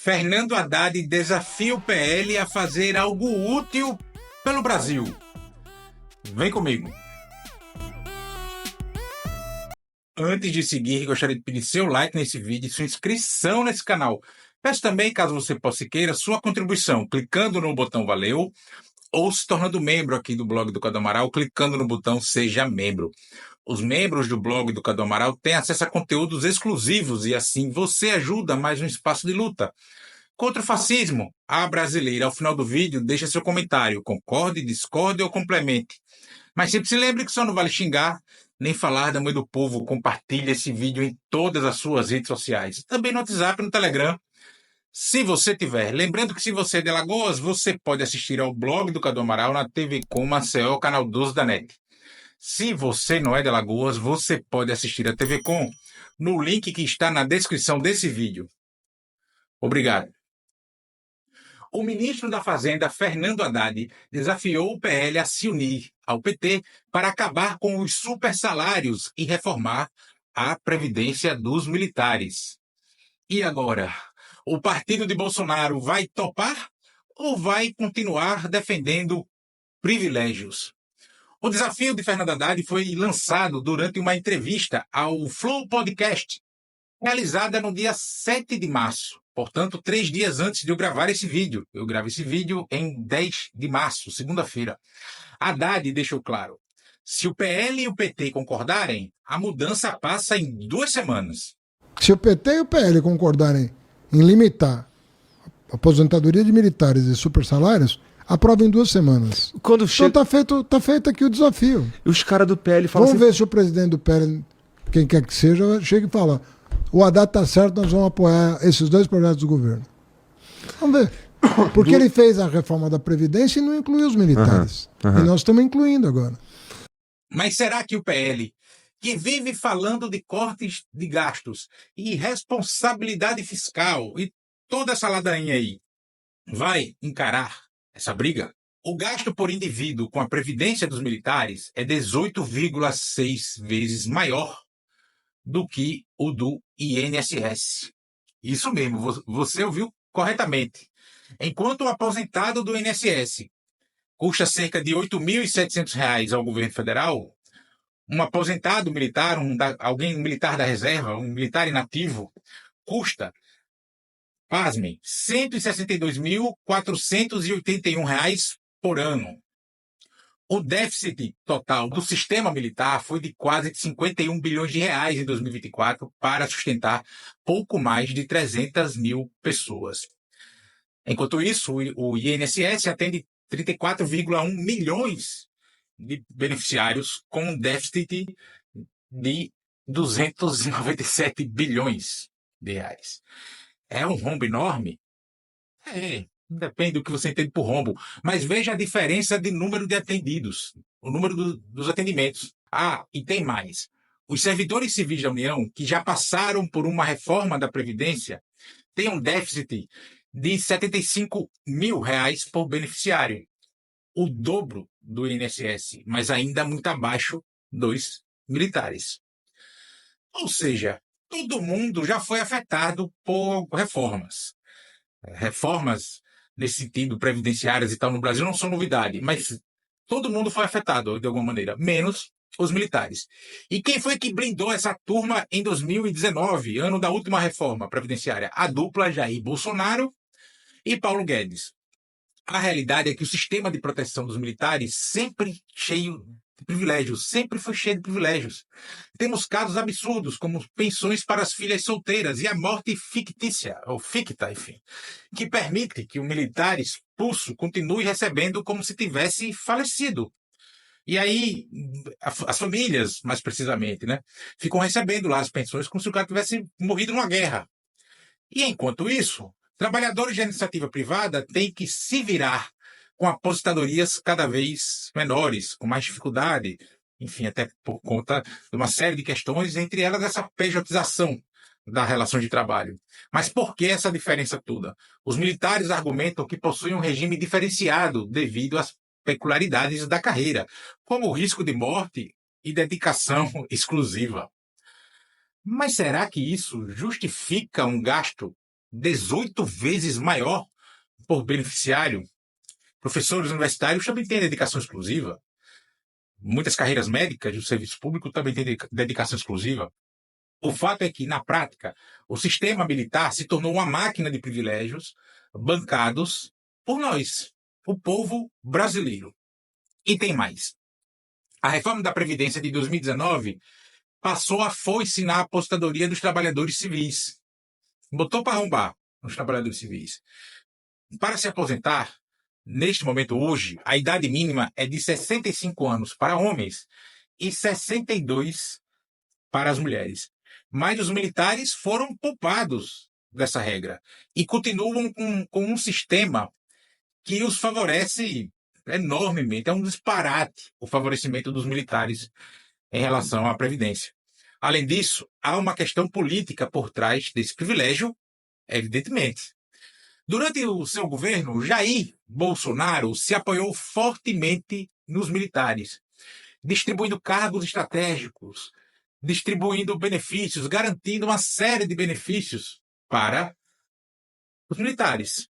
Fernando Haddad desafia o PL a fazer algo útil pelo Brasil. Vem comigo. Antes de seguir, gostaria de pedir seu like nesse vídeo e sua inscrição nesse canal. Peço também, caso você possa e queira, sua contribuição, clicando no botão Valeu, ou se tornando membro aqui do blog do Cadu Amaral, clicando no botão Seja Membro. Os membros do blog do Cadu Amaral têm acesso a conteúdos exclusivos e assim você ajuda mais um espaço de luta contra o fascismo à brasileira. Ao final do vídeo, deixa seu comentário, concorde, discorde ou complemente. Mas sempre se lembre que só não vale xingar, nem falar da mãe do povo. Compartilhe esse vídeo em todas as suas redes sociais. Também no WhatsApp e no Telegram, se você tiver. Lembrando que se você é de Alagoas, você pode assistir ao blog do Cadu Amaral na TV Com Maceió, canal 12 da NET. Se você não é de Alagoas, você pode assistir a TV Com no link que está na descrição desse vídeo. Obrigado. O ministro da Fazenda, Fernando Haddad, desafiou o PL a se unir ao PT para acabar com os supersalários e reformar a Previdência dos militares. E agora? O partido de Bolsonaro vai topar ou vai continuar defendendo privilégios? O desafio de Fernando Haddad foi lançado durante uma entrevista ao Flow Podcast, realizada no dia 7 de março, portanto, 3 dias antes de eu gravar esse vídeo. Eu gravo esse vídeo em 10 de março, segunda-feira. Haddad deixou claro, se o PL e o PT concordarem, a mudança passa em 2 semanas. Se o PT e o PL concordarem em limitar a aposentadoria de militares e supersalários, aprova em 2 semanas. Então tá feito aqui o desafio. Os caras do PL falam Vamos ver se o presidente do PL, quem quer que seja, chega e fala: o Haddad tá certo, nós vamos apoiar esses 2 projetos do governo. Vamos ver. Porque ele fez a reforma da Previdência e não incluiu os militares. E nós estamos incluindo agora. Mas será que o PL, que vive falando de cortes de gastos e responsabilidade fiscal e toda essa ladainha aí, vai encarar essa briga? O gasto por indivíduo com a Previdência dos militares é 18,6 vezes maior do que o do INSS. Isso mesmo, você ouviu corretamente. Enquanto o aposentado do INSS custa cerca de R$ 8.700 ao governo federal, um aposentado militar, um militar da reserva, um militar inativo, custa, pasmem, R$ 162.481 por ano. O déficit total do sistema militar foi de quase 51 bilhões de reais em 2024 para sustentar pouco mais de 300 mil pessoas. Enquanto isso, o INSS atende 34,1 milhões de beneficiários com um déficit de 297 bilhões de reais. É um rombo enorme? Depende do que você entende por rombo. Mas veja a diferença de número de atendidos, o número dos atendimentos. E tem mais. Os servidores civis da União, que já passaram por uma reforma da Previdência, têm um déficit de R$ 75 mil por beneficiário. O dobro do INSS, mas ainda muito abaixo dos militares. Ou seja, todo mundo já foi afetado por reformas. Reformas nesse sentido, previdenciárias e tal, no Brasil não são novidade, mas todo mundo foi afetado de alguma maneira, menos os militares. E quem foi que blindou essa turma em 2019, ano da última reforma previdenciária? A dupla Jair Bolsonaro e Paulo Guedes. A realidade é que o sistema de proteção dos militares sempre cheio de privilégios, sempre foi cheio de privilégios. Temos casos absurdos, como pensões para as filhas solteiras e a morte fictícia, ou ficta, enfim, que permite que o militar expulso continue recebendo como se tivesse falecido. E aí, as famílias, mais precisamente, ficam recebendo lá as pensões como se o cara tivesse morrido numa guerra. E enquanto isso, trabalhadores de iniciativa privada têm que se virar com aposentadorias cada vez menores, com mais dificuldade, enfim, até por conta de uma série de questões, entre elas essa pejotização da relação de trabalho. Mas por que essa diferença toda? Os militares argumentam que possuem um regime diferenciado devido às peculiaridades da carreira, como o risco de morte e dedicação exclusiva. Mas será que isso justifica um gasto 18 vezes maior por beneficiário. Professores universitários também têm dedicação exclusiva. Muitas carreiras médicas do serviço público também têm dedicação exclusiva. O fato é que, na prática, o sistema militar se tornou uma máquina de privilégios bancados por nós, o povo brasileiro. E tem mais. A reforma da Previdência de 2019 passou a foice na aposentadoria dos trabalhadores civis. Botou para arrombar os trabalhadores civis. Para se aposentar, neste momento hoje, a idade mínima é de 65 anos para homens e 62 para as mulheres. Mas os militares foram poupados dessa regra e continuam com um sistema que os favorece enormemente. É um disparate o favorecimento dos militares em relação à Previdência. Além disso, há uma questão política por trás desse privilégio, evidentemente. Durante o seu governo, Jair Bolsonaro se apoiou fortemente nos militares, distribuindo cargos estratégicos, distribuindo benefícios, garantindo uma série de benefícios para os militares.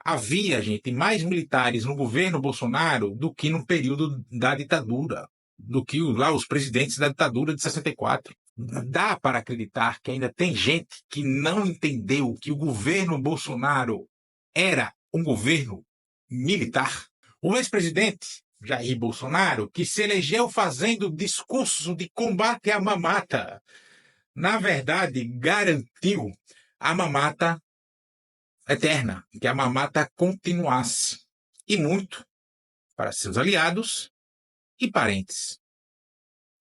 Havia, gente, mais militares no governo Bolsonaro do que no período da ditadura, do que lá os presidentes da ditadura de 64. Dá para acreditar que ainda tem gente que não entendeu que o governo Bolsonaro era um governo militar? O ex-presidente Jair Bolsonaro, que se elegeu fazendo discurso de combate à mamata, na verdade garantiu a mamata eterna, que a mamata continuasse, e muito para seus aliados e parentes.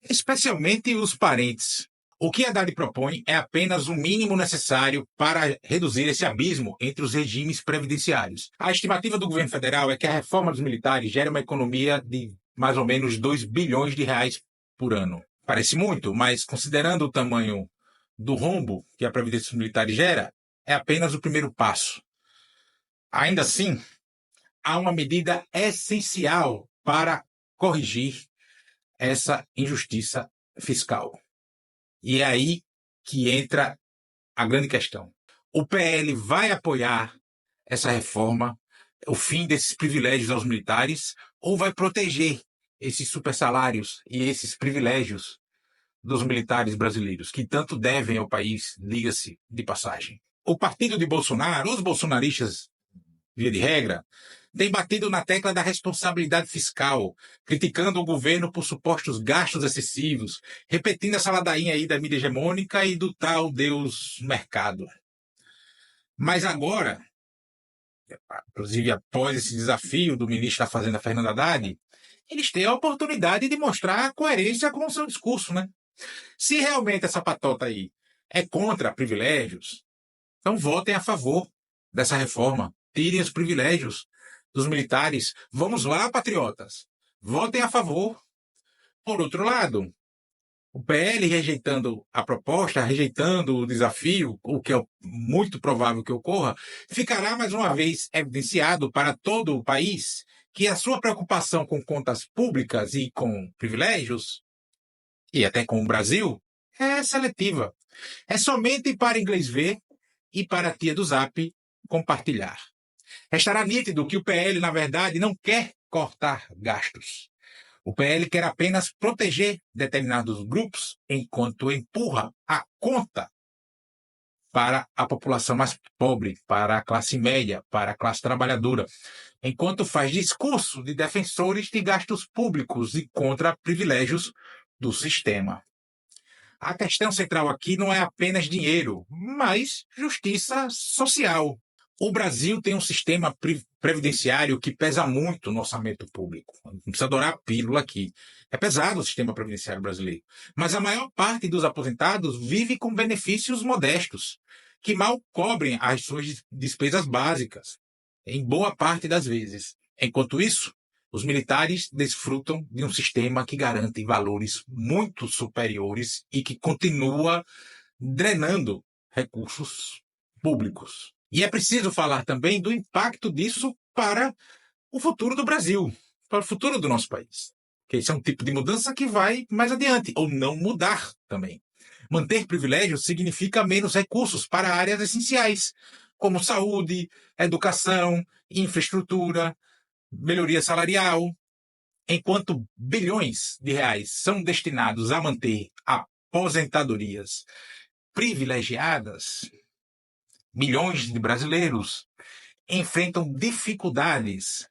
Especialmente os parentes. O que Haddad propõe é apenas o mínimo necessário para reduzir esse abismo entre os regimes previdenciários. A estimativa do governo federal é que a reforma dos militares gera uma economia de mais ou menos 2 bilhões de reais por ano. Parece muito, mas considerando o tamanho do rombo que a Previdência dos militares gera, é apenas o primeiro passo. Ainda assim, há uma medida essencial para corrigir essa injustiça fiscal. E é aí que entra a grande questão. O PL vai apoiar essa reforma, o fim desses privilégios aos militares, ou vai proteger esses supersalários e esses privilégios dos militares brasileiros, que tanto devem ao país, diga-se de passagem? O partido de Bolsonaro, os bolsonaristas, via de regra, tem batido na tecla da responsabilidade fiscal, criticando o governo por supostos gastos excessivos, repetindo essa ladainha aí da mídia hegemônica e do tal Deus mercado. Mas agora, inclusive após esse desafio do ministro da Fazenda, Fernando Haddad, eles têm a oportunidade de mostrar a coerência com o seu discurso, né? Se realmente essa patota aí é contra privilégios, então votem a favor dessa reforma. Tirem os privilégios dos militares. Vamos lá, patriotas. Votem a favor. Por outro lado, o PL rejeitando a proposta, rejeitando o desafio, o que é muito provável que ocorra, ficará mais uma vez evidenciado para todo o país que a sua preocupação com contas públicas e com privilégios, e até com o Brasil, é seletiva. É somente para inglês ver e para a tia do Zap compartilhar. Restará nítido que o PL, na verdade, não quer cortar gastos. O PL quer apenas proteger determinados grupos enquanto empurra a conta para a população mais pobre, para a classe média, para a classe trabalhadora, enquanto faz discurso de defensores de gastos públicos e contra privilégios do sistema. A questão central aqui não é apenas dinheiro, mas justiça social. O Brasil tem um sistema previdenciário que pesa muito no orçamento público. Não precisa adorar a pílula aqui. É pesado o sistema previdenciário brasileiro. Mas a maior parte dos aposentados vive com benefícios modestos, que mal cobrem as suas despesas básicas, em boa parte das vezes. Enquanto isso, os militares desfrutam de um sistema que garante valores muito superiores e que continua drenando recursos públicos. E é preciso falar também do impacto disso para o futuro do Brasil, para o futuro do nosso país. Que esse é um tipo de mudança que vai mais adiante, ou não mudar também. Manter privilégios significa menos recursos para áreas essenciais, como saúde, educação, infraestrutura, melhoria salarial. Enquanto bilhões de reais são destinados a manter aposentadorias privilegiadas, milhões de brasileiros enfrentam dificuldades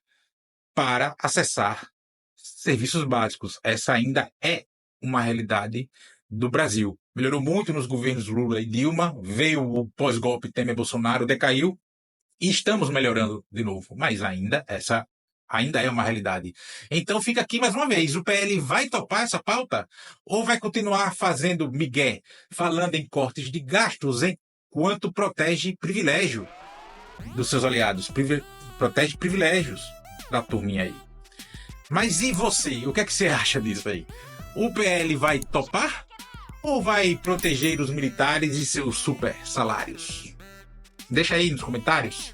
para acessar serviços básicos. Essa ainda é uma realidade do Brasil. Melhorou muito nos governos Lula e Dilma, veio o pós-golpe Temer-Bolsonaro, decaiu, e estamos melhorando de novo, mas essa ainda é uma realidade. Então fica aqui mais uma vez, o PL vai topar essa pauta ou vai continuar fazendo migué, falando em cortes de gastos enquanto protege privilégio dos seus aliados, protege privilégios da turminha aí? Mas e você? O que é que você acha disso aí? O PL vai topar ou vai proteger os militares e seus super salários? Deixa aí nos comentários.